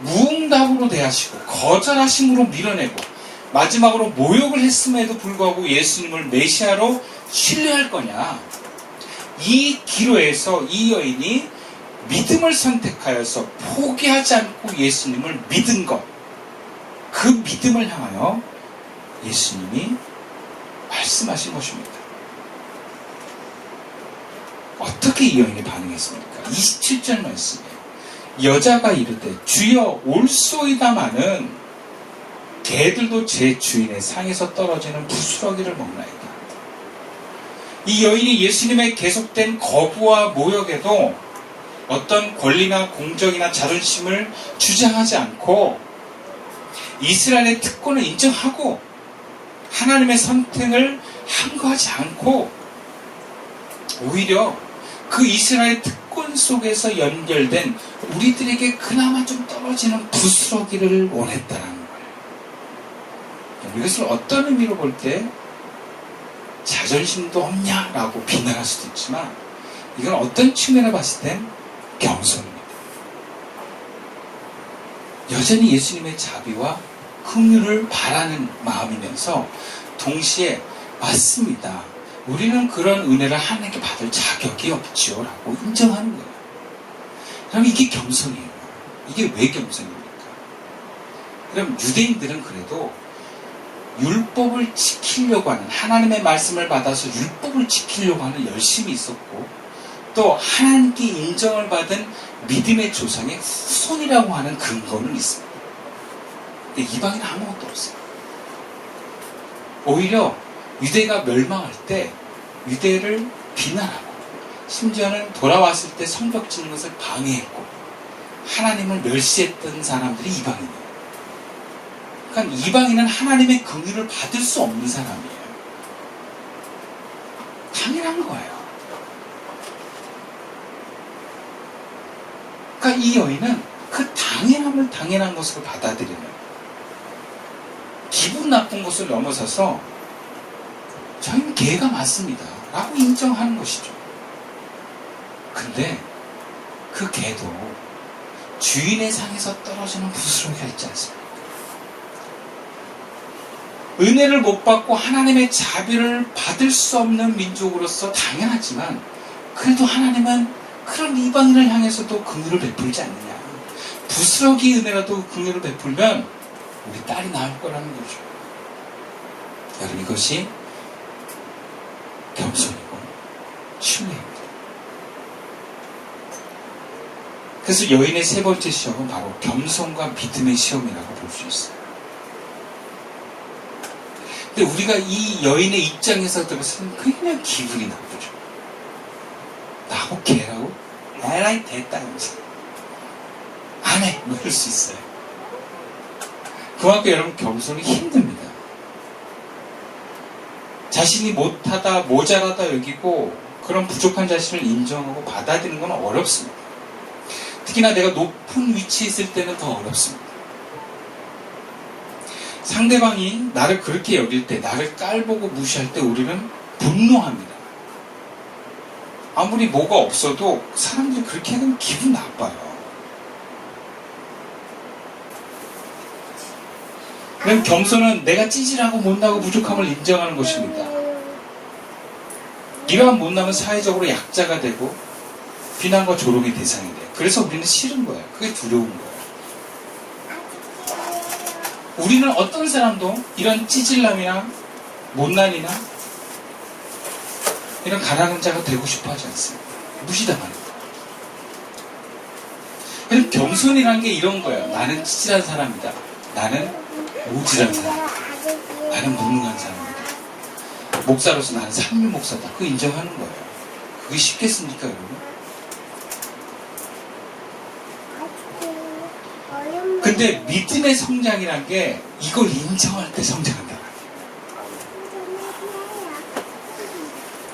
무응답으로 대하시고 거절하심으로 밀어내고 마지막으로 모욕을 했음에도 불구하고 예수님을 메시아로 신뢰할 거냐? 이 기로에서 이 여인이 믿음을 선택하여서 포기하지 않고 예수님을 믿은 것, 그 믿음을 향하여 예수님이 말씀하신 것입니다. 어떻게 이 여인이 반응했습니까? 27절 말씀에 여자가 이르되 주여 올소이다마는 개들도 제 주인의 상에서 떨어지는 부스러기를 먹나이다. 이 여인이 예수님의 계속된 거부와 모욕에도 어떤 권리나 공정이나 자존심을 주장하지 않고 이스라엘의 특권을 인정하고 하나님의 선택을 함구하지 않고 오히려 그 이스라엘 특권 속에서 연결된 우리들에게 그나마 좀 떨어지는 부스러기를 원했다는 거예요. 이것을 어떤 의미로 볼 때 자존심도 없냐라고 비난할 수도 있지만 이건 어떤 측면을 봤을 땐 겸손입니다. 여전히 예수님의 자비와 긍휼을 바라는 마음이면서 동시에 맞습니다. 우리는 그런 은혜를 하나님께 받을 자격이 없지요 라고 인정하는 거예요. 그럼 이게 겸손이에요. 이게 왜 겸손입니까? 그럼 유대인들은 그래도 율법을 지키려고 하는, 하나님의 말씀을 받아서 율법을 지키려고 하는 열심이 있었고 또 하나님께 인정을 받은 믿음의 조상의 후손이라고 하는 근거는 있습니다. 근데 이방인은 아무것도 없어요. 오히려 유대가 멸망할 때 유대를 비난하고 심지어는 돌아왔을 때 성벽 짓는 것을 방해했고 하나님을 멸시했던 사람들이 이방인이에요. 그러니까 이방인은 하나님의 긍휼을 받을 수 없는 사람이에요. 당연한 거예요. 그러니까 이 여인은 그 당연함을 당연한 것으로 받아들이는, 기분 나쁜 것을 넘어서서 저희는 개가 맞습니다 라고 인정하는 것이죠. 근데 그 개도 주인의 상에서 떨어지는 부스러기가 있지 않습니까? 은혜를 못 받고 하나님의 자비를 받을 수 없는 민족으로서 당연하지만 그래도 하나님은 그런 이방인을 향해서도 긍휼을 베풀지 않느냐. 부스러기 은혜라도 긍휼을 베풀면 우리 딸이 나을 거라는 거죠. 여러분, 이것이 겸손이고 신뢰입니다. 그래서 여인의 세 번째 시험은 바로 겸손과 믿음의 시험이라고 볼 수 있어요. 근데 우리가 이 여인의 입장에서 들었으면 그냥 기분이 나쁘죠. 나하고 걔라고? 에라이 됐다 하면서 안 해! 뭐 이럴 수 있어요. 그만큼 여러분 겸손이 힘듭니다. 자신이 못하다, 모자라다 여기고 그런 부족한 자신을 인정하고 받아들이는 건 어렵습니다. 특히나 내가 높은 위치에 있을 때는 더 어렵습니다. 상대방이 나를 그렇게 여길 때, 나를 깔보고 무시할 때 우리는 분노합니다. 아무리 뭐가 없어도 사람들이 그렇게 하면 기분 나빠요. 그럼 겸손은 내가 찌질하고 못나고 부족함을 인정하는 것입니다. 이러한 못남은 사회적으로 약자가 되고 비난과 조롱의 대상이 돼요. 그래서 우리는 싫은 거예요. 그게 두려운 거예요. 우리는 어떤 사람도 이런 찌질남이나 못난이나 이런 가난한 자가 되고 싶어 하지 않습니다. 무시당하는 거예요. 그럼 겸손이라는 게 이런 거예요. 나는 찌질한 사람이다. 나는 모질한 사람이다. 나는 무능한 사람이다. 목사로서 나는 상류 목사다. 그거 인정하는 거예요. 그게 쉽겠습니까, 여러분? 근데 믿음의 성장이란 게 이걸 인정할 때 성장한다.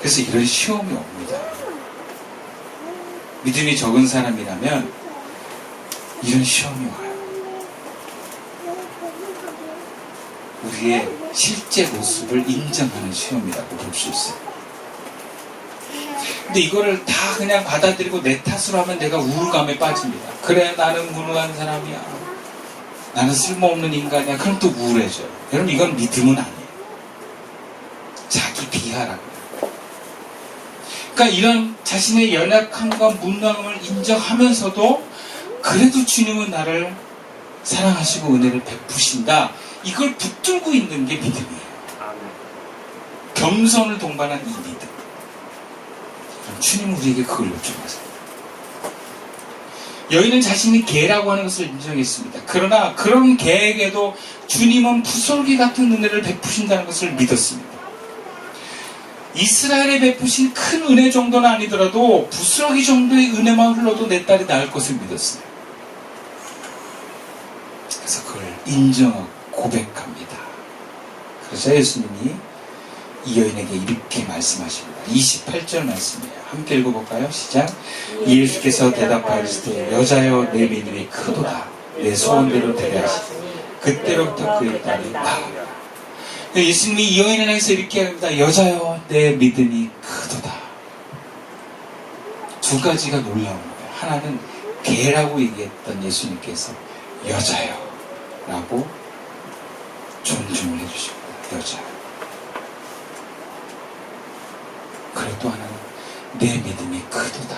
그래서 이런 시험이 옵니다. 믿음이 적은 사람이라면 이런 시험이 와요. 우리의 실제 모습을 인정하는 시험이라고 볼 수 있어요. 근데 이거를 다 그냥 받아들이고 내 탓으로 하면 내가 우울감에 빠집니다. 그래, 나는 무능한 사람이야. 나는 쓸모없는 인간이야. 그럼 또 우울해져요. 여러분, 이건 믿음은 아니에요. 자기 비하라고. 그러니까 이런 자신의 연약함과 무능함을 인정하면서도 그래도 주님은 나를 사랑하시고 은혜를 베푸신다. 이걸 붙들고 있는 게 믿음이에요. 겸손을 동반한 이 믿음. 그럼 주님은 우리에게 그걸 요청하세요. 여인은 자신이 개라고 하는 것을 인정했습니다. 그러나 그런 개에게도 주님은 부슬기 같은 은혜를 베푸신다는 것을 믿었습니다. 이스라엘에 베푸신 큰 은혜 정도는 아니더라도 부스러기 정도의 은혜만 흘러도 내 딸이 나을 것을 믿었어요. 그래서 그걸 인정하고 고백합니다. 그래서 예수님이 이 여인에게 이렇게 말씀하십니다. 28절 말씀이에요. 함께 읽어볼까요? 시작. 예수께서 대답하시되 여자여 내 믿음이 크도다. 내 소원대로 되게 하시니 그때로부터 그의 딸이 나으리라. 예수님이 이 여인을 향해서 이렇게 합니다. 여자여 내 믿음이 크도다. 두 가지가 놀라운 거예요. 하나는 개라고 얘기했던 예수님께서 여자여 라고 존중을 해주십니다. 여자여. 그리고 또 하나는 내 믿음이 크도다.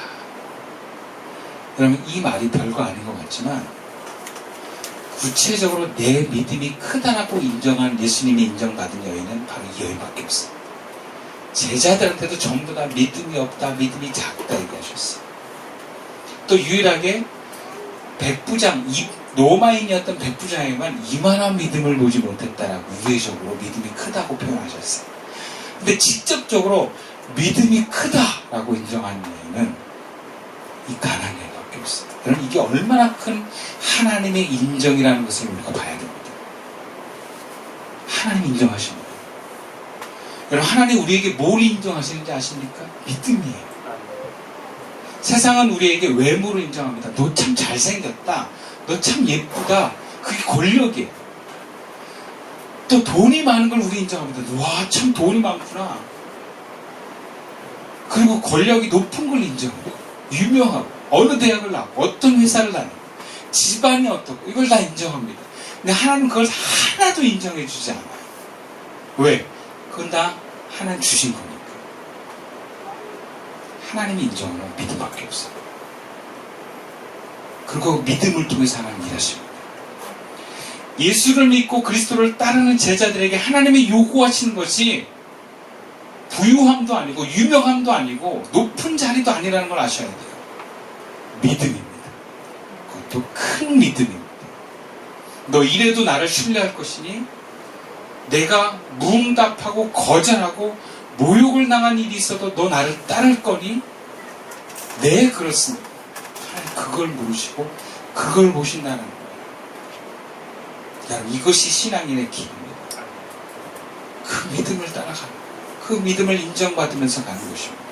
여러분, 이 말이 별거 아닌 것 같지만 구체적으로 내 믿음이 크다라고 인정한 예수님이 인정받은 여인은 바로 이 여인밖에 없어요. 제자들한테도 전부 다 믿음이 없다, 믿음이 작다 얘기하셨어요. 또 유일하게 백부장, 로마인이었던 백부장에게만 이만한 믿음을 보지 못했다라고 우회적으로 믿음이 크다고 표현하셨어요. 근데 직접적으로 믿음이 크다라고 인정한 여인은 이 가나안 여인밖에 없어요. 여러분, 이게 얼마나 큰 하나님의 인정이라는 것을 우리가 봐야 됩니다. 하나님 인정하십니다. 여러분, 하나님 우리에게 뭘 인정하시는지 아십니까? 믿음이에요. 세상은 우리에게 외모를 인정합니다. 너 참 잘생겼다. 너 참 예쁘다. 그게 권력이에요. 또 돈이 많은 걸 우리 인정합니다. 와, 참 돈이 많구나. 그리고 권력이 높은 걸 인정해요. 유명하고, 어느 대학을 나오고, 어떤 회사를 다니고, 집안이 어떻고, 이걸 다 인정합니다. 근데 하나님은 그걸 하나도 인정해 주지 않아요. 왜? 그건 다 하나님 주신 거니까. 하나님이 인정하는 믿음밖에 없어요. 그리고 믿음을 통해서 하나님 일하십니다. 예수를 믿고 그리스도를 따르는 제자들에게 하나님이 요구하시는 것이 부유함도 아니고 유명함도 아니고 높은 자리도 아니라는 걸 아셔야 돼요. 믿음입니다. 그것도 큰 믿음입니다. 너 이래도 나를 신뢰할 것이니 내가 무응답하고 거절하고 모욕을 당한 일이 있어도 너 나를 따를 거니? 네, 그렇습니다. 그걸 모르시고 그걸 보신다는 거예요. 여러분, 이것이 신앙인의 길입니다. 그 믿음을 따라가는 거예요. 그 믿음을 인정받으면서 가는 것입니다.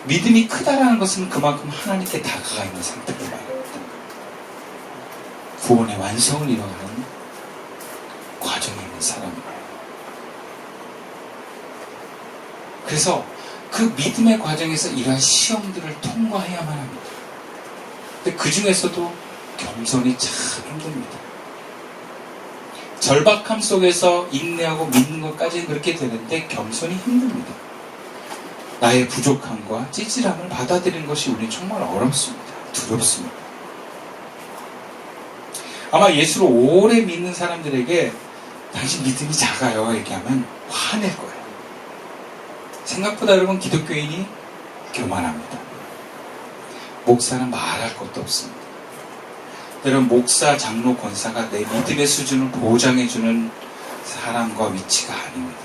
믿음이 크다라는 것은 그만큼 하나님께 다가가 있는 상태를 말합니다. 구원의 완성을 이뤄가는 과정에 있는 사람이에요. 그래서 그 믿음의 과정에서 이러한 시험들을 통과해야만 합니다. 근데 그 중에서도 겸손이 참 힘듭니다. 절박함 속에서 인내하고 믿는 것까지는 그렇게 되는데 겸손이 힘듭니다. 나의 부족함과 찌질함을 받아들이는 것이 우리는 정말 어렵습니다. 두렵습니다. 아마 예수를 오래 믿는 사람들에게 당신 믿음이 작아요 얘기하면 화낼 거예요. 생각보다 여러분, 기독교인이 교만합니다. 목사는 말할 것도 없습니다. 여러분, 목사, 장로, 권사가 내 믿음의 수준을 보장해주는 사람과 위치가 아닙니다.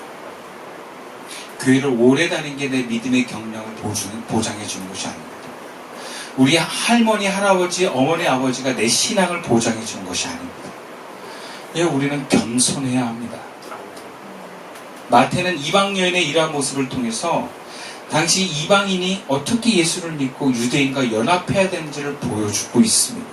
교회를 오래 다닌 게 내 믿음의 경력을 보장해주는 것이 아닙니다. 우리 할머니, 할아버지, 어머니, 아버지가 내 신앙을 보장해주는 것이 아닙니다. 예, 우리는 겸손해야 합니다. 마태는 이방 여인의 이러한 모습을 통해서 당시 이방인이 어떻게 예수를 믿고 유대인과 연합해야 되는지를 보여주고 있습니다.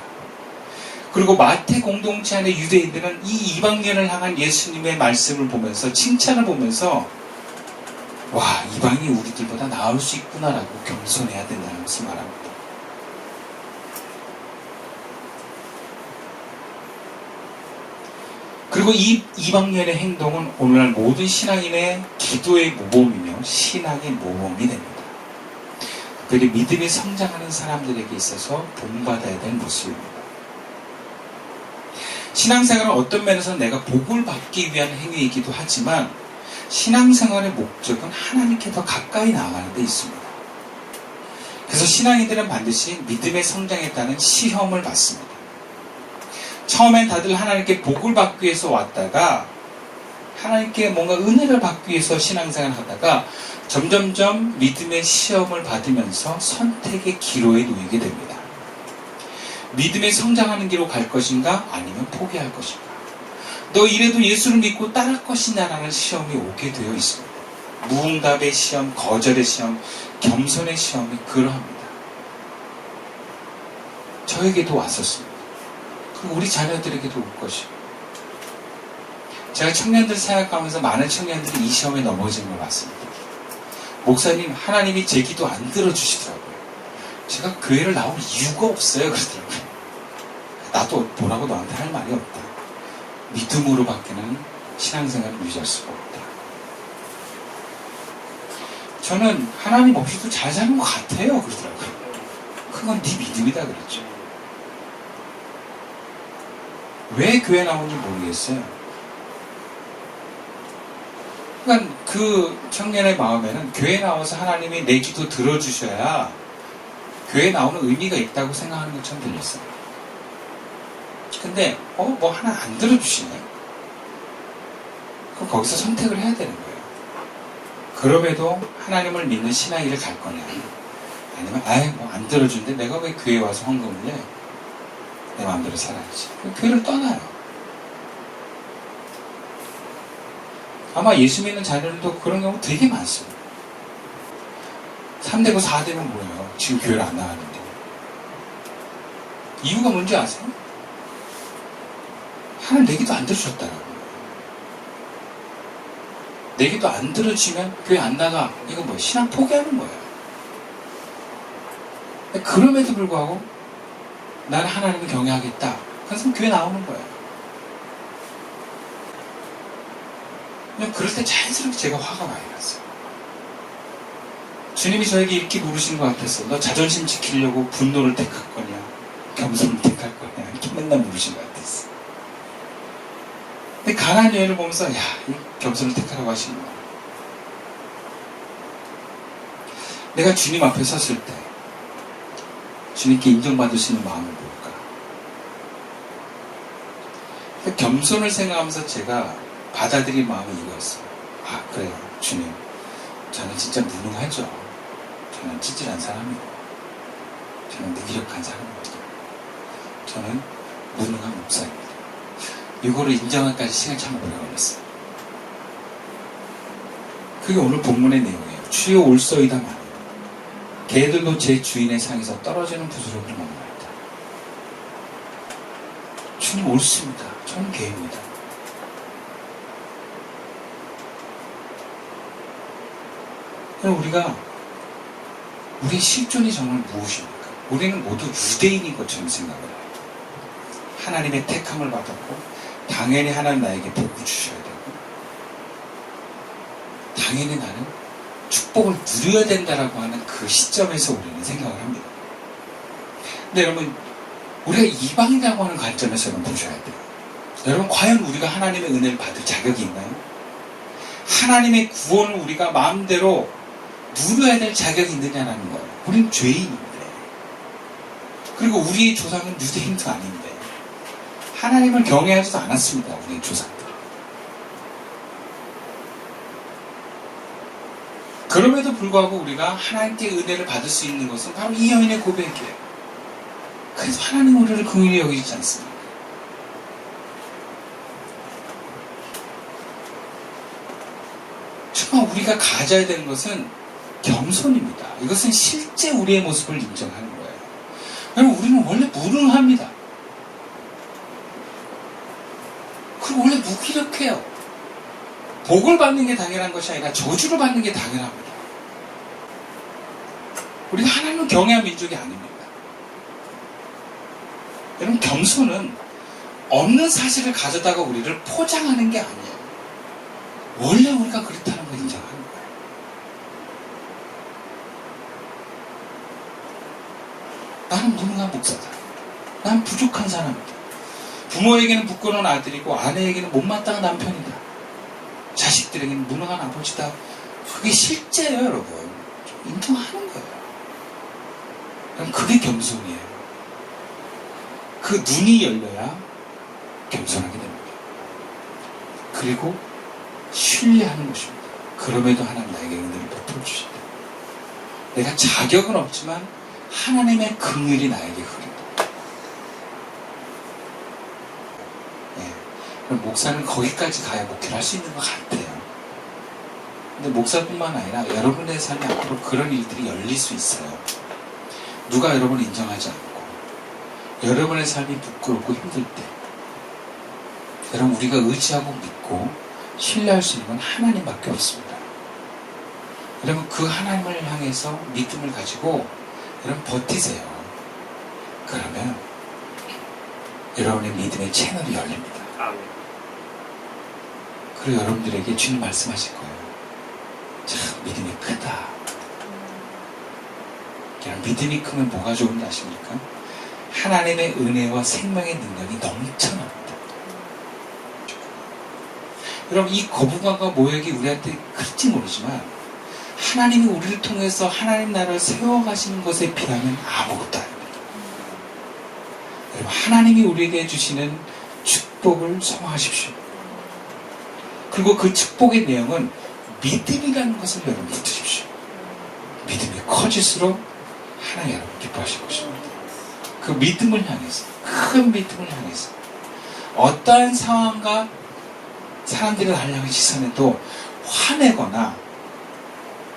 그리고 마태 공동체 안의 유대인들은 이 이방 여인을 향한 예수님의 말씀을 보면서, 칭찬을 보면서 와, 이방인이 우리들보다 나을 수 있구나라고 겸손해야 된다는 것을 말합니다. 그리고 이 이방인의 행동은 오늘날 모든 신앙인의 기도의 모범이며 신앙의 모범이 됩니다. 특별히 믿음이 성장하는 사람들에게 있어서 본받아야 될 모습입니다. 신앙생활은 어떤 면에서 내가 복을 받기 위한 행위이기도 하지만 신앙생활의 목적은 하나님께 더 가까이 나아가는 데 있습니다. 그래서 신앙인들은 반드시 믿음의 성장에 따른 시험을 받습니다. 처음엔 다들 하나님께 복을 받기 위해서 왔다가 하나님께 뭔가 은혜를 받기 위해서 신앙생활을 하다가 점점점 믿음의 시험을 받으면서 선택의 기로에 놓이게 됩니다. 믿음의 성장하는 길로 갈 것인가 아니면 포기할 것인가. 너 이래도 예수를 믿고 따를 것이냐라는 시험이 오게 되어 있습니다. 무응답의 시험, 거절의 시험, 겸손의 시험이 그러합니다. 저에게도 왔었습니다. 그리고 우리 자녀들에게도 올 것이고. 제가 청년들 생각하면서 많은 청년들이 이 시험에 넘어지는 걸 봤습니다. 목사님, 하나님이 제 기도 안 들어주시더라고요. 제가 교회를 나올 이유가 없어요. 그러더라고요. 나도 뭐라고 너한테 할 말이 없다. 믿음으로 밖에는 신앙생활을 유지할 수가 없다. 저는 하나님 없이도 잘 사는 것 같아요. 그러더라고요. 그건 네 믿음이다 그랬죠. 왜 교회 나오는지 모르겠어요. 그러니까 그 청년의 마음에는 교회 나와서 하나님이 내 기도 들어주셔야 교회 나오는 의미가 있다고 생각하는 것처럼 들렸어요. 근데 뭐 하나 안 들어주시네. 그럼 거기서 선택을 해야 되는 거예요. 그럼에도 하나님을 믿는 신앙이를 갈 거냐, 아니면 뭐 안 들어주는데 내가 왜 교회에 와서 헌금을 내? 내 마음대로 살아야지. 교회를 떠나요. 아마 예수 믿는 자녀들도 그런 경우 되게 많습니다. 3대고 4대면 뭐예요? 지금 교회를 안 나가는데. 이유가 뭔지 아세요? 하나님 내 기도 안 들어주셨다라고. 내 기도 안 들어주면 교회 안 나가. 이거 뭐예요? 신앙 포기하는 거예요. 그럼에도 불구하고 나는 하나님을 경외하겠다. 그래서 교회 나오는 거예요. 그냥 그럴 때 자연스럽게 제가 화가 많이 났어요. 주님이 저에게 이렇게 물으신 것 같았어. 너 자존심 지키려고 분노를 택할 거냐, 겸손을 택할 거냐, 이렇게 맨날 물으신 것 같았어. 근데 가나안 여인을 보면서 이 겸손을 택하라고 하시는 거야. 내가 주님 앞에 섰을 때 주님께 인정받을 수 있는 마음은 뭘까? 겸손을 생각하면서 제가 받아들인 마음이 이거였어요. 그래요. 주님, 저는 진짜 무능하죠. 저는 찌질한 사람이고, 저는 무기력한 사람입니다. 저는 무능한 목사입니다. 이거를 인정하기까지 시간이 참 오래 걸렸어요. 그게 오늘 본문의 내용이에요. 주여 올소이다만 개들도 제 주인의 상에서 떨어지는 부스러기를 먹나이다. 주님 옳습니다. 저는 개입니다. 그럼 우리의 실존이 정말 무엇입니까? 우리는 모두 유대인인 것처럼 생각을 해요. 하나님의 택함을 받았고 당연히 하나님 나에게 복을 주셔야 되고 당연히 나는 축복을 누려야 된다라고 하는 그 시점에서 우리는 생각을 합니다. 근데 여러분, 우리가 이방이라고 하는 관점에서 여러분 보셔야 돼요. 여러분, 과연 우리가 하나님의 은혜를 받을 자격이 있나요? 하나님의 구원을 우리가 마음대로 누려야 될 자격이 있느냐라는 거예요. 우리는 죄인인데, 그리고 우리의 조상은 유대인도 아닌데 하나님을 경외하지도 않았습니다. 우리의 조상들. 그럼에도 불구하고 우리가 하나님께 은혜를 받을 수 있는 것은 바로 이 여인의 고백이에요. 그래서 하나님 우리를 긍휼히 여기지 않습니다. 정말 우리가 가져야 되는 것은 겸손입니다. 이것은 실제 우리의 모습을 인정하는 거예요. 여러분, 우리는 원래 무능합니다. 그리고 원래 무기력해요. 복을 받는 게 당연한 것이 아니라 저주를 받는 게 당연합니다. 우리가 하나님을 경외한 민족이 아닙니다. 여러분, 겸손은 없는 사실을 가져다가 우리를 포장하는 게 아니에요. 원래 우리가 그렇다는 걸 인정하는 거예요. 나는 무능한 목사다. 난 부족한 사람이다. 부모에게는 부끄러운 아들이고 아내에게는 못마땅한 남편이다. 자식들에게는 무능한 아버지다. 그게 실제예요, 여러분. 좀 인정하는 거예요. 그럼 그게 겸손이에요. 그 눈이 열려야 겸손하게 됩니다. 그리고 신뢰하는 것입니다. 그럼에도 하나님 나에게 은혜를 베풀어 주신다. 내가 자격은 없지만 하나님의 긍휼이 나에게 흐른다. 네. 그럼 목사는 거기까지 가야 목회를 할 수 있는 것 같아요. 근데 목사뿐만 아니라 여러분의 삶에 앞으로 그런 일들이 열릴 수 있어요. 누가 여러분을 인정하지 않고 여러분의 삶이 부끄럽고 힘들 때 여러분 우리가 의지하고 믿고 신뢰할 수 있는 건 하나님밖에 없습니다. 여러분 그 하나님을 향해서 믿음을 가지고 여러분 버티세요. 그러면 여러분의 믿음의 채널이 열립니다. 그리고 여러분들에게 주님 말씀하실 거예요. 참 믿음이 크다. 그냥 믿음이 크면 뭐가 좋은지 아십니까? 하나님의 은혜와 생명의 능력이 넘쳐납니다. 여러분 이 거부감과 모욕이 우리한테 클지 모르지만 하나님이 우리를 통해서 하나님 나라를 세워가시는 것에 비하면 아무것도 아닙니다. 여러분 하나님이 우리에게 주시는 축복을 소망하십시오. 그리고 그 축복의 내용은 믿음이라는 것을 여러분 붙으십시오. 믿음이 커질수록 하나님 여러분 기뻐하실 것입니다. 그 믿음을 향해서 큰 믿음을 향해서 어떠한 상황과 사람들을 달려간 시선에도 화내거나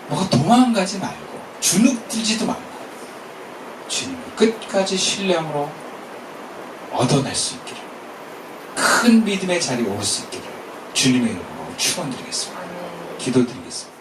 뭐가 도망가지 말고 주눅들지도 말고 주님을 끝까지 신뢰함으로 얻어낼 수 있기를 큰 믿음의 자리에 오를 수 있기를 주님의 이름으로 축원드리겠습니다. 기도드리겠습니다.